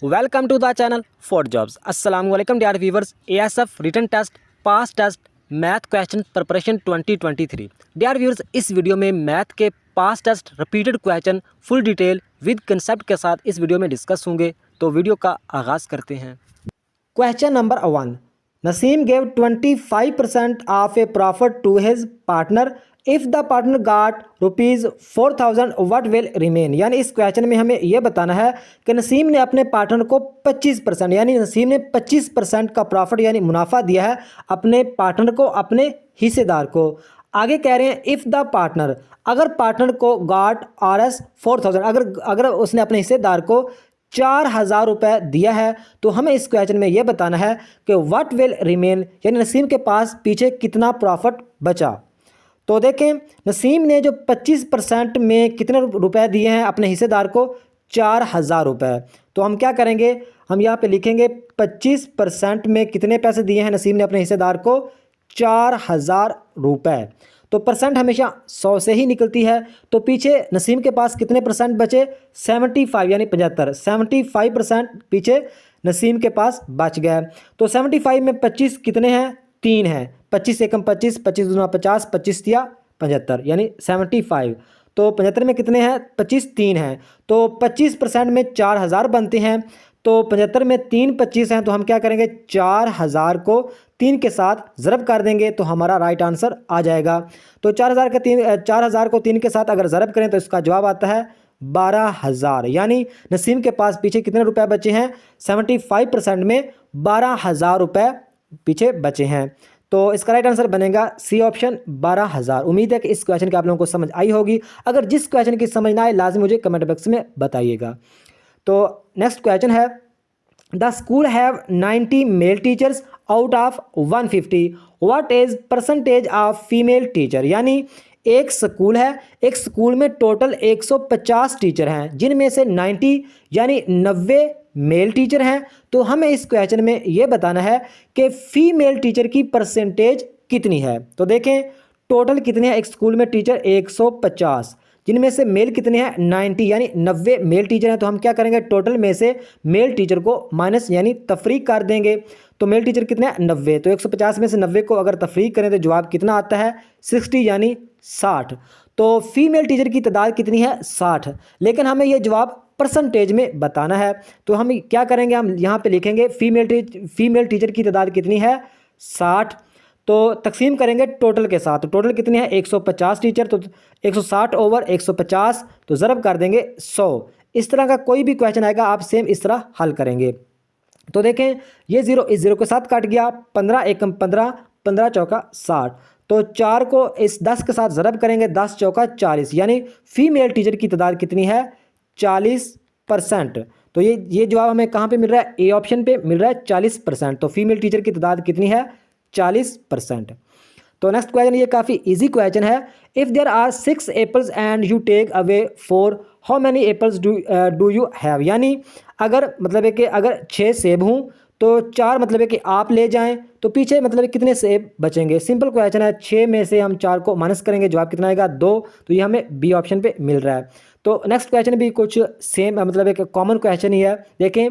Welcome to the channel for jobs. अस्सलाम वालेकुम dear viewers. ASF written test pass test math question preparation 2023। Dear viewers, इस video में math के pass test repeated question full detail with concept के साथ इस video में discuss होंगे। तो वीडियो का आगाज़ करते हैं। Question number 1, Naseem gave 25% of a profit to his partner. If the partner got ₹4,000, what will remain? यानी इस क्वेश्चन में हमें यह बताना है कि नसीम ने अपने पार्टनर को 25% यानी नसीम ने 25% का प्रॉफिट यानी मुनाफा दिया है अपने पार्टनर को, अपने हिस्सेदार को। आगे कह रहे हैं इफ़ द पार्टनर, अगर पार्टनर को गॉट ₹4,000, अगर उसने अपने हिस्सेदार को 4,000 रुपये दिया है, तो हमें इस क्वेश्चन में यह बताना है कि व्हाट विल रिमेन, यानी नसीम के पास पीछे कितना प्रॉफिट बचा। तो देखें, नसीम ने जो 25% में कितने रुपए दिए हैं अपने हिस्सेदार को, 4,000 रुपये। तो हम क्या करेंगे, हम यहाँ पे लिखेंगे 25% में कितने पैसे दिए हैं नसीम ने अपने हिस्सेदार को, 4,000 रुपये। तो परसेंट हमेशा 100 से ही निकलती है। तो पीछे नसीम के पास कितने परसेंट बचे, 75 यानी 75% पीछे नसीम के पास बच गया। तो 75 में 25 कितने हैं, 3 हैं। 25 एकम 25, 25 दूना 50, 25 तिया 75 यानी 75। तो 75 में कितने हैं, 25, 3 हैं। तो 25% में 4,000 बनते हैं। तो 75 में 3 25 हैं। तो हम क्या करेंगे, 4,000 को 3 के साथ ज़रब कर देंगे तो हमारा राइट आंसर आ जाएगा। तो 4,000 को 3 के साथ अगर ज़रब करें तो इसका जवाब आता है 12,000। यानी नसीम के पास पीछे कितने रुपए बचे हैं, 75% में 12,000 रुपये पीछे बचे हैं। तो इसका राइट आंसर बनेगा सी ऑप्शन, 12,000। उम्मीद है कि इस क्वेश्चन की आप लोगों को समझ आई होगी। अगर जिस क्वेश्चन की समझ ना आए लाजमी मुझे कमेंट बॉक्स में बताइएगा। तो नेक्स्ट क्वेश्चन है, the school have 90 male teachers out of 150, what is percentage of female teacher. यानी एक स्कूल है, एक स्कूल में टोटल 150 टीचर हैं, जिनमें से 90 यानी 90 मेल टीचर हैं। तो हमें इस क्वेश्चन में ये बताना है कि फीमेल टीचर की परसेंटेज कितनी है। तो देखें, टोटल कितने हैं एक स्कूल में टीचर, 150, जिनमें से मेल कितने हैं, 90 यानी 90 मेल टीचर हैं। तो हम क्या करेंगे, टोटल में से मेल टीचर को माइनस यानी तफरीक कर देंगे। तो मेल टीचर कितने हैं, 90। तो 150 में से 90 को अगर तफरीक करें तो जवाब कितना आता है, 60 यानी 60। तो फीमेल टीचर की तादाद कितनी है, 60। लेकिन हमें यह जवाब परसेंटेज में बताना है। तो हम क्या करेंगे, हम यहाँ पे लिखेंगे फीमेल टीचर की तादाद कितनी है, 60। तो तकसीम करेंगे टोटल के साथ। तो टोटल कितनी है, 150 टीचर। तो 160 ओवर 150, तो ज़रब कर देंगे 100। इस तरह का कोई भी क्वेश्चन आएगा आप सेम इस तरह हल करेंगे। तो देखें, ये 0 इस 0 के साथ कट गया, 15 एकम 15, 15 चौका 60। तो 4 को इस 10 के साथ ज़रब करेंगे, 10 चौका 40, यानी फीमेल टीचर की तादाद कितनी है, 40%। तो ये जवाब हमें कहाँ पे मिल रहा है, ए ऑप्शन पे मिल रहा है 40%। तो फीमेल टीचर की तादाद कितनी है, 40%। तो नेक्स्ट क्वेश्चन ये काफ़ी इजी क्वेश्चन है। If there are 6 apples and you take away 4, how many apples do you have. यानी अगर मतलब है कि अगर 6 सेब हों तो 4 मतलब है कि आप ले जाएं, तो पीछे मतलब है कितने सेब बचेंगे। सिंपल क्वेश्चन है, 6 में से हम 4 को माइनस करेंगे, जवाब कितना आएगा, 2। तो ये हमें बी ऑप्शन पे मिल रहा है। तो नेक्स्ट क्वेश्चन भी कुछ सेम मतलब एक कॉमन क्वेश्चन ही है। देखें,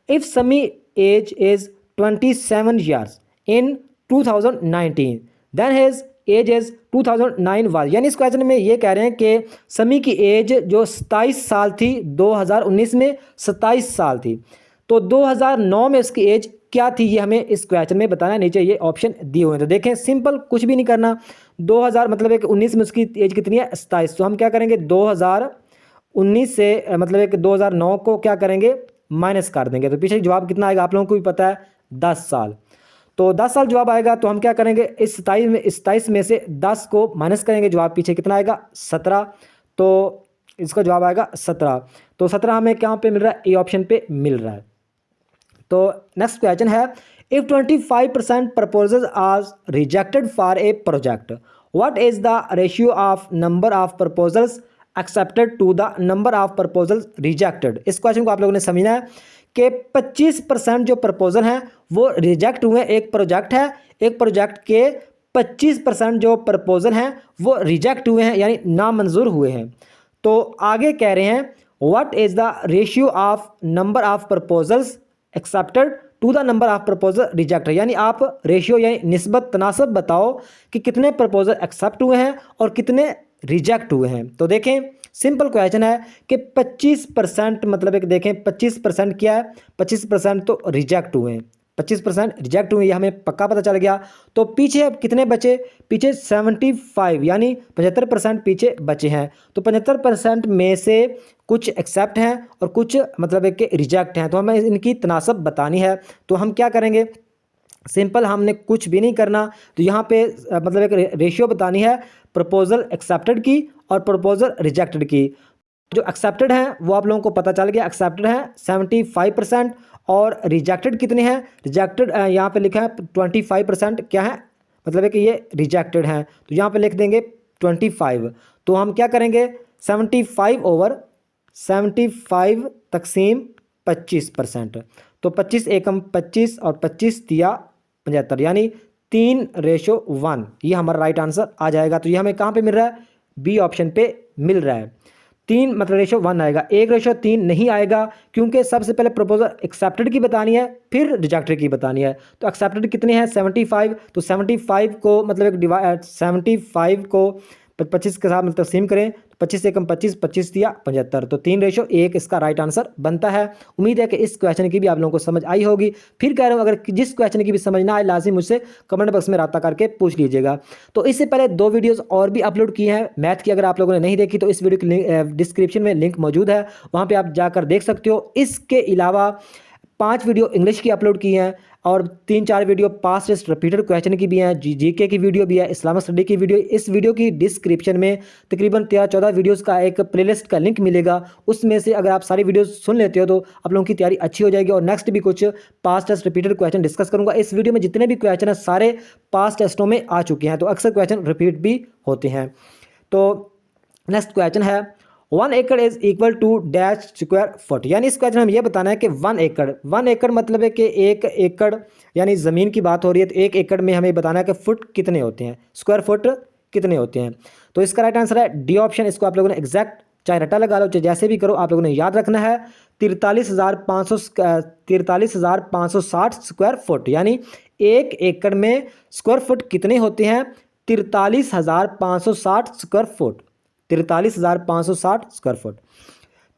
if Sami age is 27 years in 2019, then his age is 2009 was. यानी इस क्वेश्चन में ये कह रहे हैं कि समी की एज जो 27 साल थी, 2019 में 27 साल थी। तो 2009 में उसकी एज क्या थी, ये हमें इस क्वेश्चन में बताना है। नीचे ये ऑप्शन दिए हुए हैं। तो देखें, सिंपल कुछ भी नहीं करना, 2000 मतलब है कि 19 में उसकी एज कितनी है, 27। तो हम क्या करेंगे, 2019 से मतलब है कि 2009 को क्या करेंगे, माइनस कर देंगे। तो पीछे जवाब कितना आएगा आप लोगों को भी पता है, 10 साल। तो 10 साल जवाब आएगा। तो हम क्या करेंगे, इस 27 में से 10 को माइनस करेंगे, जवाब पीछे कितना आएगा, 17। तो इसका जवाब आएगा 17। तो 17 हमें कहाँ पे मिल रहा है, ए ऑप्शन पे मिल रहा है। तो नेक्स्ट क्वेश्चन है, if 25% proposals are rejected for a project, what is the ratio of number of proposals accepted to the number of proposals rejected. इस क्वेश्चन को आप लोगों ने समझना है कि 25% जो प्रपोजल हैं वो रिजेक्ट हुए। एक प्रोजेक्ट है, एक प्रोजेक्ट के 25% जो प्रपोजल हैं वो रिजेक्ट हुए हैं, यानी नामंजूर हुए हैं। तो आगे कह रहे हैं what is the ratio of number of proposals accepted to the number of proposal rejected. यानी आप रेशियो यानी निस्बत तनासब बताओ कि कितने प्रपोजल एक्सेप्ट हुए हैं और कितने रिजेक्ट हुए हैं। तो देखें सिंपल क्वेश्चन है कि 25% मतलब एक देखें 25% क्या है, 25% तो रिजेक्ट हुए हैं, 25% रिजेक्ट हुए, ये हमें पक्का पता चल गया। तो पीछे अब कितने बचे, पीछे 75 यानी 75% पीछे बचे हैं। तो 75% में से कुछ एक्सेप्ट हैं और कुछ मतलब एक रिजेक्ट हैं, तो हमें इनकी तनासब बतानी है। तो हम क्या करेंगे, सिंपल, हमने कुछ भी नहीं करना। तो यहाँ पे मतलब एक रेशियो बतानी है प्रपोजल एक्सेप्टेड की और प्रपोजल रिजेक्टेड की। जो एक्सेप्टेड हैं वो आप लोगों को पता चल गया, एक्सेप्टेड हैं 75% और रिजेक्टेड कितने हैं, रिजेक्टेड यहाँ पे लिखा है 25% क्या है, मतलब है कि ये रिजेक्टेड हैं। तो यहाँ पे लिख देंगे 25। तो हम क्या करेंगे 75/75 तकसीम 25%। तो 25 एकम 25 और 25 दिया 75 यानी 3:1, ये हमारा राइट आंसर आ जाएगा। तो ये हमें कहाँ पे मिल रहा है, बी ऑप्शन पे मिल रहा है। 3 मतलब रेशो 1 आएगा, 1:3 नहीं आएगा क्योंकि सबसे पहले प्रपोजल एक्सेप्टेड की बतानी है फिर रिजेक्टेड की बतानी है। तो एक्सेप्टेड कितने हैं 75, तो 75 को मतलब एक 75 को 25 के साथ मतलब तकसीम करें, 25 एकम 25, 25 दिया 75, तो 3:1 इसका राइट आंसर बनता है। उम्मीद है कि इस क्वेश्चन की भी आप लोगों को समझ आई होगी। फिर कह रहा हूँ अगर जिस क्वेश्चन की भी समझ ना आए लाजिम मुझसे कमेंट बॉक्स में रब्ता करके पूछ लीजिएगा। तो इससे पहले 2 वीडियोज़ और भी अपलोड की हैं मैथ की, अगर आप लोगों ने नहीं देखी तो इस वीडियो की डिस्क्रिप्शन में लिंक मौजूद है, वहाँ पर आप जाकर देख सकते हो। इसके अलावा 5 वीडियो इंग्लिश की अपलोड की हैं और 3-4 video past test repeated question की भी हैं, जीके की वीडियो भी है, इस्लामिक स्टडी की वीडियो। इस वीडियो की डिस्क्रिप्शन में तकरीबन 13-14 वीडियोस का एक प्लेलिस्ट का लिंक मिलेगा, उसमें से अगर आप सारी वीडियोस सुन लेते हो तो आप लोगों की तैयारी अच्छी हो जाएगी। और नेक्स्ट भी कुछ past test repeated question discuss करूँगा। इस वीडियो में जितने भी क्वेश्चन हैं सारे पास्ट टेस्टों में आ चुके हैं, तो अक्सर क्वेश्चन रिपीट भी होते हैं। तो नेक्स्ट क्वेश्चन है 1 acre is equal to dash square foot. यानी इस क्वेश्चन में हम ये बताना है कि 1 एकड़ मतलब है कि 1 एकड़ यानी ज़मीन की बात हो रही है, तो 1 एकड़ में हमें बताना है कि फुट कितने होते हैं, स्क्वायर फुट कितने होते हैं। तो इसका राइट आंसर है डी ऑप्शन। इसको आप लोगों ने एग्जैक्ट चाहे रटा लगा लो चाहे जैसे भी करो, आप लोगों ने याद रखना है 43,560 स्क्वायर फुट। यानी 1 एकड़ में स्क्वायर फुट कितने होते हैं, 43,560 स्क्वायर फुट, 43,560 स्क्वायर फुट।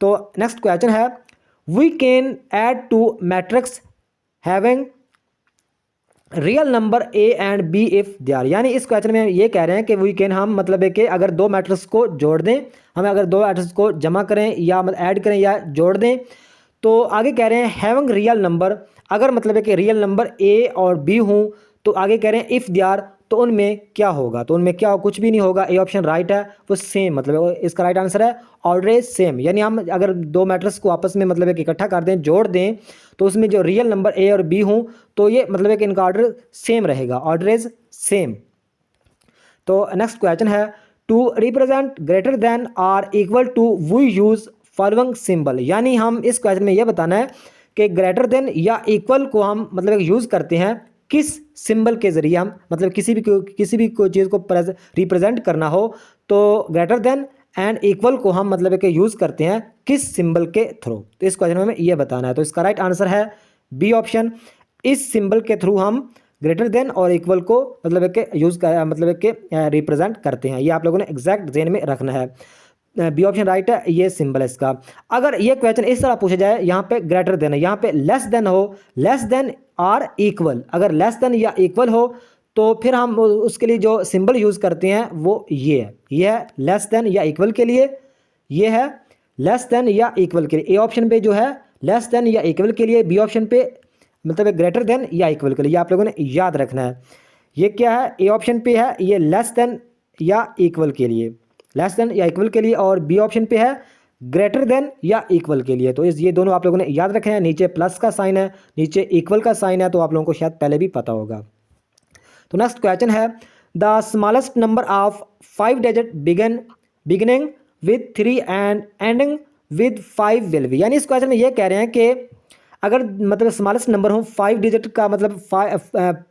तो नेक्स्ट क्वेश्चन है we can add two matrix having real number a and b if they are. यानी इस क्वेश्चन में ये कह रहे हैं कि वी कैन, हम मतलब है कि अगर 2 मैट्रिक्स को जोड़ दें, हमें अगर 2 मैट्रिक्स को जमा करें या ऐड करें या जोड़ दें, तो आगे कह रहे हैं हैविंग रियल नंबर, अगर मतलब है कि रियल नंबर ए और बी हों, तो आगे कह रहे हैं इफ़ दे आर, तो उनमें क्या होगा, तो उनमें क्या हो, कुछ भी नहीं होगा। ए ऑप्शन राइट है, वो सेम मतलब इसका राइट आंसर है ऑलवेज सेम। यानी हम अगर 2 मैट्रिक्स को आपस में मतलब एक इकट्ठा कर दें, जोड़ दें, तो उसमें जो रियल नंबर ए और बी हों तो ये मतलब है कि इनका ऑर्डर सेम रहेगा, ऑर्डरेज सेम। तो नेक्स्ट क्वेश्चन है to represent greater than or equal to we use following symbol. यानी हम इस क्वेश्चन में यह बताना है कि ग्रेटर देन या इक्वल को हम मतलब यूज़ करते हैं किस सिंबल के ज़रिए, हम मतलब किसी भी कोई चीज़ को रिप्रेजेंट करना हो तो ग्रेटर देन एंड इक्वल को हम मतलब कि यूज़ करते हैं किस सिंबल के थ्रू। तो इस क्वेश्चन में हमें ये बताना है। तो इसका राइट आंसर है बी ऑप्शन। इस सिंबल के थ्रू हम ग्रेटर देन और इक्वल को मतलब कि यूज़ कर मतलब कि रिप्रेजेंट करते हैं। ये आप लोगों ने एग्जैक्ट ध्यान में रखना है। बी ऑप्शन राइट है, ये सिंबल है इसका। अगर ये क्वेश्चन इस तरह पूछा जाए, यहाँ पे ग्रेटर देन है, यहाँ पे लेस देन हो, लेस देन आर इक्वल, अगर लेस देन या इक्वल हो तो फिर हम उसके लिए जो सिंबल यूज़ करते हैं वो ये है लेस देन या इक्वल के लिए, ये है लेस देन या इक्वल के लिए। ए ऑप्शन पे जो है लेस देन या इक्वल के लिए, बी ऑप्शन पे मतलब ग्रेटर देन या इक्वल के लिए। ये आप लोगों ने याद रखना है। ये क्या है, ए ऑप्शन पे है ये लेस देन या इक्वल के लिए, लेस देन या इक्वल के लिए, और बी ऑप्शन पे है ग्रेटर देन या इक्वल के लिए। तो ये दोनों आप लोगों ने याद रखे हैं। नीचे प्लस का साइन है, नीचे इक्वल का साइन है, तो आप लोगों को शायद पहले भी पता होगा। तो नेक्स्ट क्वेश्चन है the smallest number of 5 digit beginning with 3 and ending with 5 will be. यानी इस क्वेश्चन में ये कह रहे हैं कि अगर मतलब स्मॉलेस्ट नंबर हो 5 डिजिट का मतलब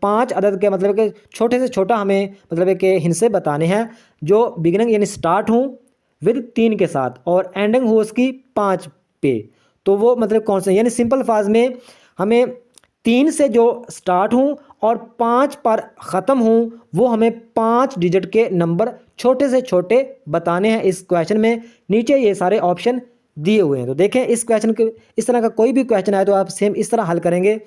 5 अदद के मतलब कि छोटे से छोटा हमें मतलब कि हिस्से बताने हैं जो बिगिनिंग यानी स्टार्ट हो विद 3 के साथ और एंडिंग हो उसकी 5 पे, तो वो मतलब कौन सा, यानी सिंपल फाज में हमें 3 से जो स्टार्ट हूँ और 5 पर ख़त्म हूँ वो हमें 5 डिजिट के नंबर छोटे से छोटे बताने हैं इस क्वेश्चन में। नीचे ये सारे ऑप्शन दिए हुए हैं। तो देखें इस क्वेश्चन के, इस तरह का कोई भी क्वेश्चन आए तो आप सेम इस तरह हल करेंगे।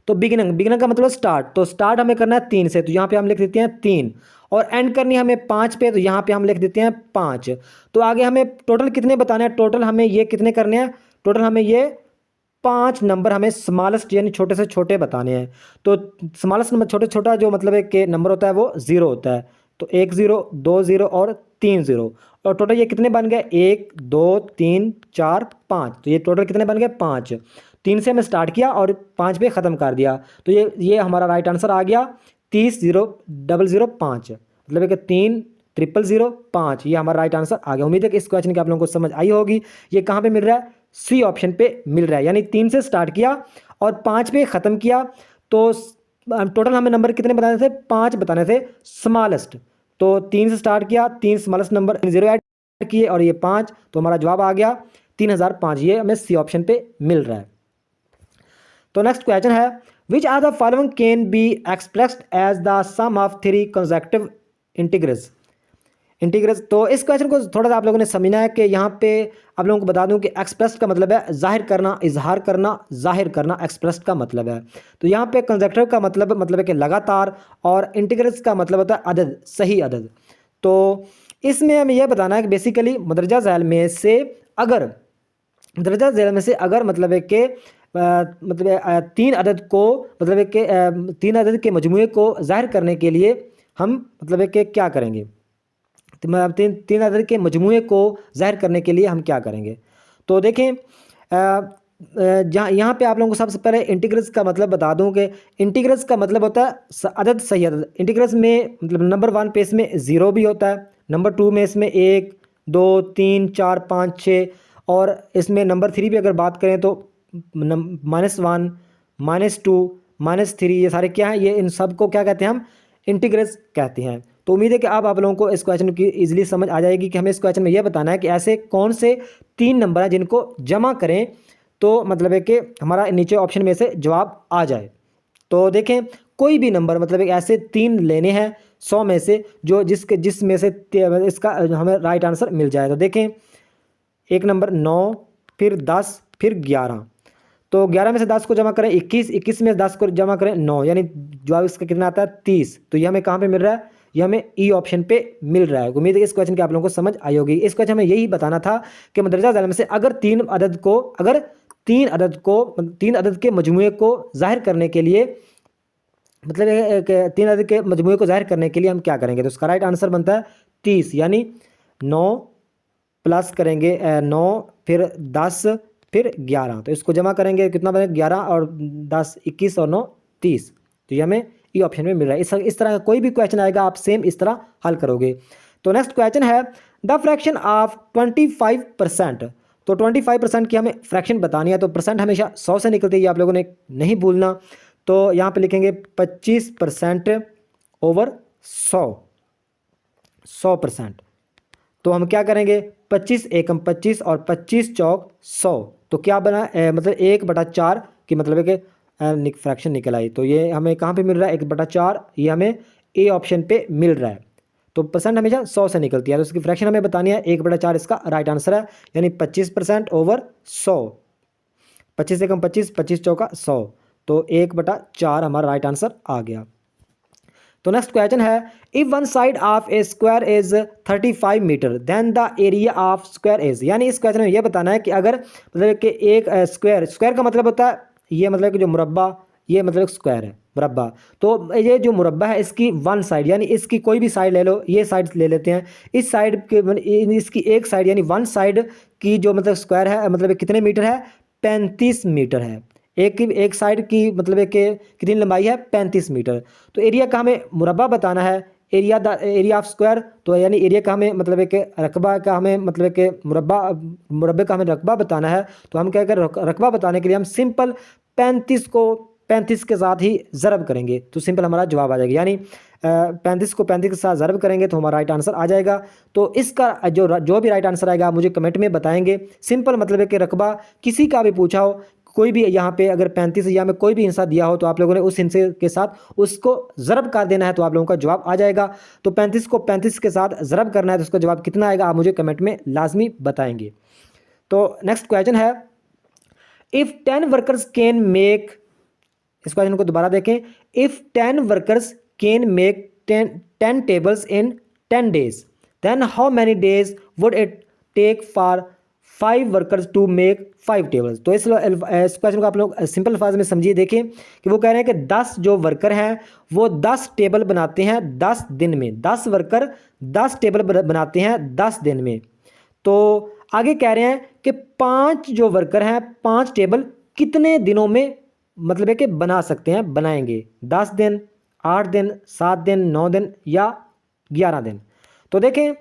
तो बिगिनिंग का मतलब स्टार्ट, तो स्टार्ट हमें करना है 3 से, तो यहाँ पे हम लिख देते हैं 3, और एंड करनी है हमें 5 पे, तो यहाँ पे हम लिख देते हैं 5। तो आगे हमें टोटल कितने बताने हैं, टोटल हमें ये कितने करने हैं, टोटल हमें ये 5 नंबर हमें स्मॉलेस्ट यानी छोटे से छोटे बताने हैं। तो स्मॉलेस्ट नंबर छोटे छोटा जो मतलब है कि नंबर होता है वो 0 होता है। तो 1 0 2 0 और 3 0, और टोटल ये कितने बन गए, 1 2 3 4 5। तो ये टोटल कितने बन गए, 5। 3 से हमें स्टार्ट किया और 5 पे ख़त्म कर दिया, तो ये हमारा राइट आंसर आ गया 30 0 0 0 5, मतलब है कि 3 0 0 5, ये हमारा राइट आंसर आ गया। उम्मीद है कि इस क्वेश्चन की आप लोगों को समझ आई होगी। ये कहाँ पे मिल रहा है, सी ऑप्शन पे मिल रहा है, यानी 3 से स्टार्ट किया और 5 पे ख़त्म किया। तो टोटल हमें नंबर कितने बताने थे, 5 बताने थे स्मॉलेस्ट। तो 3 से स्टार्ट किया, 3 स्मॉलेस्ट नंबर 0 ऐड किए और ये 5, तो हमारा जवाब आ गया 3005। ये हमें सी ऑप्शन पे मिल रहा है। तो नेक्स्ट क्वेश्चन है, which are the following can be expressed as the sum of 3 consecutive integrals. तो इस क्वेश्चन को थोड़ा सा आप लोगों ने समझना है कि यहाँ पे आप लोगों को बता दूं कि एक्सप्रेस्ड का मतलब है जाहिर करना, इजहार करना, जाहिर करना, एक्सप्रेस्ड का मतलब है। तो यहाँ पे कंसेक्यूटिव का मतलब है कि लगातार, और इंटीग्रल्स का मतलब होता है अदद, सही अदद। तो इसमें हमें यह बताना है कि बेसिकली मदरजा झैल में से अगर मतलब है कि मतलब 3 अदद को, मतलब है कि 3 अदद के मजमूए को जाहिर करने के लिए हम मतलब है कि क्या करेंगे, तो तीन अदद के मजमूए को जाहिर करने के लिए हम क्या करेंगे। तो देखें यहाँ पे आप लोगों को सबसे पहले इंटीग्रल्स का मतलब बता दूं कि इंटीग्रल्स का मतलब होता है अदद, सही अदद। इंटीग्रल्स में मतलब नंबर 1 पे इसमें 0 भी होता है, नंबर 2 में इसमें 1 2 3 4 5 6, और इसमें नंबर 3 भी अगर बात करें तो -1 -2 -3, ये सारे क्या हैं, ये इन सब को क्या कहते हैं, हम इंटीग्रल्स कहते हैं। तो उम्मीद है कि आप लोगों को इस क्वेश्चन की इजीली समझ आ जाएगी कि हमें इस क्वेश्चन में यह बताना है कि ऐसे कौन से 3 नंबर हैं जिनको जमा करें तो मतलब है कि हमारा नीचे ऑप्शन में से जवाब आ जाए। तो देखें कोई भी नंबर मतलब एक ऐसे 3 लेने हैं 100 में से जो जिसमें से इसका हमें राइट आंसर मिल जाए। तो देखें एक नंबर 9, फिर 10, फिर 11। तो 11 में से 10 को जमा करें 21, 21 में 10 को जमा करें 9, यानी जवाब इसका कितना आता है 30। तो ये हमें कहाँ पे मिल रहा है, ये हमें ई ऑप्शन पे मिल रहा है। उम्मीद है इस क्वेश्चन की आप लोगों को समझ आई होगी। इस क्वेश्चन में यही बताना था कि मदरजा ज़ैल में से अगर 3 अदद के मजमूए को जाहिर करने के लिए, मतलब 3 अदद के मजमूए को जाहिर करने के लिए हम क्या करेंगे। तो उसका राइट आंसर बनता है 30, यानी 9 प्लस करेंगे 9 फिर 10 फिर 11, तो इसको जमा करेंगे कितना बनेगा 11 और 10 21 और 9 30। तो ये हमें ई ऑप्शन में मिल रहा है। इस तरह का कोई भी क्वेश्चन आएगा आप सेम इस तरह हल करोगे। तो नेक्स्ट क्वेश्चन है द फ्रैक्शन ऑफ 25%। तो 25% की हमें फ्रैक्शन बतानी है, तो परसेंट हमेशा 100 से निकलती है, ये आप लोगों ने नहीं भूलना। तो यहाँ पे लिखेंगे 25% ओवर 100%। तो हम क्या करेंगे 25 एकम 25 और 25 चौक 100, तो क्या बना मतलब 1/4 की मतलब है कि फ्रैक्शन निकल आई। तो ये हमें कहाँ पे मिल रहा है 1/4, ये हमें ए ऑप्शन पे मिल रहा है। तो परसेंट हमेशा 100 से निकलती है, तो इसकी फ्रैक्शन हमें बतानी है 1/4 इसका राइट आंसर है, यानी 25% ओवर 100। 25 एकम 25, 25 चौका 100, तो 1/4 हमारा राइट आंसर आ गया। तो नेक्स्ट क्वेश्चन है if one side of a square is 35 meter then the area of square is. यानी इस क्वेश्चन में यह बताना है कि अगर मतलब कि एक स्क्वायर का मतलब होता है ये मतलब कि जो मुरब्बा, ये मतलब स्क्वायर है मुरब्बा। तो ये जो मुरब्बा है इसकी वन साइड, यानी इसकी कोई भी साइड ले लो, ये साइड ले लेते हैं, इस साइड के इसकी एक साइड यानी वन साइड की जो मतलब स्क्वायर है मतलब कितने मीटर है 35 मीटर है। एक साइड की मतलब कि कितनी लंबाई है 35 मीटर। तो एरिया का हमें मुरब्बा बताना है, एरिया ऑफ स्क्वायर, तो यानी एरिया का हमें मतलब है कि रकबा का हमें मतलब कि मुरब्बे का हमें रकबा बताना है। तो हम क्या करें रकबा बताने के लिए हम सिंपल 35 को 35 के साथ ही ज़रब करेंगे, तो सिंपल हमारा जवाब आ जाएगा। यानी 35 को 35 के साथ ज़रब करेंगे तो हमारा राइट आंसर आ जाएगा। तो इसका जो भी राइट आंसर आएगा आप मुझे कमेंट में बताएंगे। सिंपल मतलब है कि रकबा किसी का भी पूछा हो, कोई भी यहाँ पे अगर 35 या में कोई भी हिस्सा दिया हो तो आप लोगों ने उस हिस्से के साथ उसको ज़रब कर देना है तो आप लोगों का जवाब आ जाएगा। तो 35 को 35 के साथ ज़रब करना है तो उसका जवाब कितना आएगा आप मुझे कमेंट में लाजमी बताएंगे। तो नेक्स्ट क्वेश्चन है, इफ़ 10 वर्कर्स कैन मेक, इस क्वेश्चन को दोबारा देखें, if 10 workers can make 10 tables in 10 days, then how many days would it take for 5 workers to make 5 tables. तो इस क्वेश्चन को आप लोग सिंपल अल्फाज में समझिए। देखें कि वो कह रहे हैं कि 10 जो वर्कर हैं वो 10 टेबल बनाते हैं 10 दिन में, 10 वर्कर 10 टेबल बनाते हैं 10 दिन में। तो आगे कह रहे हैं कि 5 जो वर्कर हैं 5 टेबल कितने दिनों में मतलब है कि बना सकते हैं, बनाएंगे, 10 दिन, 8 दिन, 7 दिन, 9 दिन या 11 दिन। तो देखें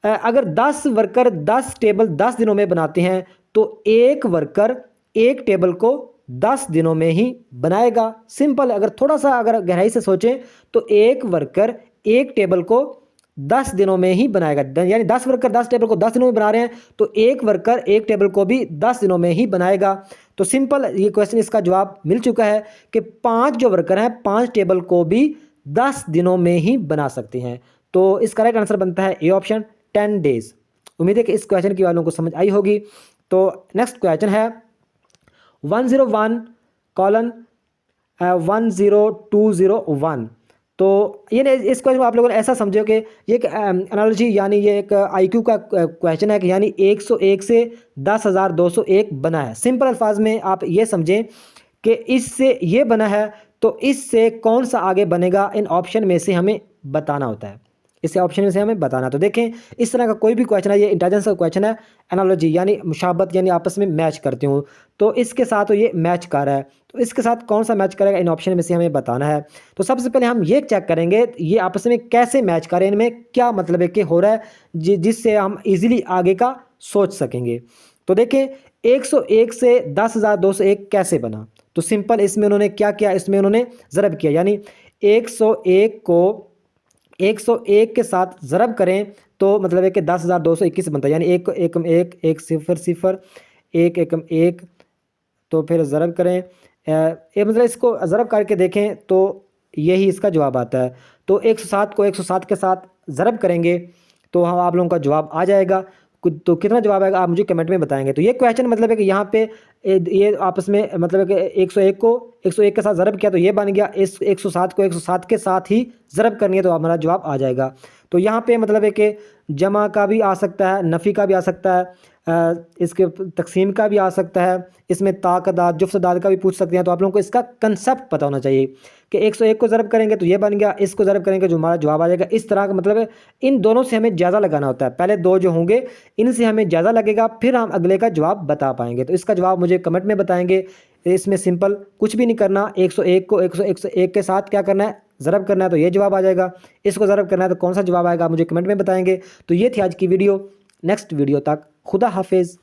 अगर 10 वर्कर 10 टेबल 10 दिनों में बनाते हैं तो एक वर्कर एक टेबल को 10 दिनों में ही बनाएगा। सिंपल, अगर थोड़ा सा अगर गहराई से सोचें तो एक वर्कर एक टेबल को 10 दिनों में ही बनाएगा, यानी 10 वर्कर 10 टेबल को 10 दिनों में बना रहे हैं तो एक वर्कर एक टेबल को भी 10 दिनों में ही बनाएगा। तो सिंपल ये क्वेश्चन इसका जवाब मिल चुका है कि 5 जो वर्कर हैं 5 टेबल को भी 10 दिनों में ही बना सकते हैं। तो इसका राइट आंसर बनता है ए ऑप्शन, 10 days। उम्मीद है कि इस क्वेश्चन की वालों को समझ आई होगी। तो नेक्स्ट क्वेश्चन है 101:10,201। तो ये इस क्वेश्चन को आप लोगों ने ऐसा समझो कि ये एक एनालॉजी यानी ये एक आईक्यू का क्वेश्चन है कि यानी 101 से 10,201 बना है। सिंपल अल्फाज में आप ये समझें कि इससे ये बना है तो इससे कौन सा आगे बनेगा, इन ऑप्शन में से हमें बताना होता है, इससे ऑप्शन में से हमें बताना। तो देखें इस तरह का कोई भी क्वेश्चन है, ये इंटेलिजेंस का क्वेश्चन है, एनालॉजी यानी मुशाबत यानी आपस में मैच करते हूँ, तो इसके साथ तो ये मैच कर रहा है तो इसके साथ कौन सा मैच करेगा इन ऑप्शन में से हमें बताना है। तो सबसे पहले हम ये चेक करेंगे ये आपस में कैसे मैच करें, इनमें क्या मतलब है कि हो रहा है जिससे हम इजीली आगे का सोच सकेंगे। तो देखें 101 से 10,201 कैसे बना। तो सिंपल इसमें उन्होंने क्या किया, इसमें उन्होंने ज़रब किया, यानी 101 को 101 के साथ ज़रब करें तो मतलब है कि 10,221 बनता है, यानी 1 एकम 1 1 0 0 1 एकम 1, तो फिर ज़रब करें ये मतलब इसको ज़रब करके देखें तो यही इसका जवाब आता है। तो 107 को 107 के साथ ज़रब करेंगे तो हम आप लोगों का जवाब आ जाएगा। तो कितना जवाब आएगा आप मुझे कमेंट में बताएंगे। तो ये क्वेश्चन मतलब है कि यहाँ पे ये आपस में मतलब है कि 101 को 101 के साथ ज़रब किया तो ये बन गया, इस 107 को 107 के साथ ही ज़रब करनी है तो हमारा जवाब आ जाएगा। तो यहाँ पे मतलब है कि जमा का भी आ सकता है, नफ़ी का भी आ सकता है, इसके तकसीम का भी आ सकता है, इसमें ताकदाद जुफ्तदाद का भी पूछ सकते हैं। तो आप लोगों को इसका कंसेप्ट पता होना चाहिए कि 101 को ज़रब करेंगे तो ये बन गया, इसको ज़रब करेंगे जो हमारा जवाब आ जाएगा। इस तरह का मतलब है इन दोनों से हमें ज़्यादा लगाना होता है, पहले दो जो होंगे इनसे हमें ज़्यादा लगेगा फिर हम अगले का जवाब बता पाएंगे। तो इसका जवाब मुझे कमेंट में बताएंगे। इसमें सिंपल कुछ भी नहीं करना, 101 को 101 के साथ क्या करना है, ज़रब करना है तो ये जवाब आ जाएगा, इसको ज़रब करना है तो कौन सा जवाब आएगा मुझे कमेंट में बताएंगे। तो ये थी आज की वीडियो, नेक्स्ट वीडियो तक खुदा हाफिज़।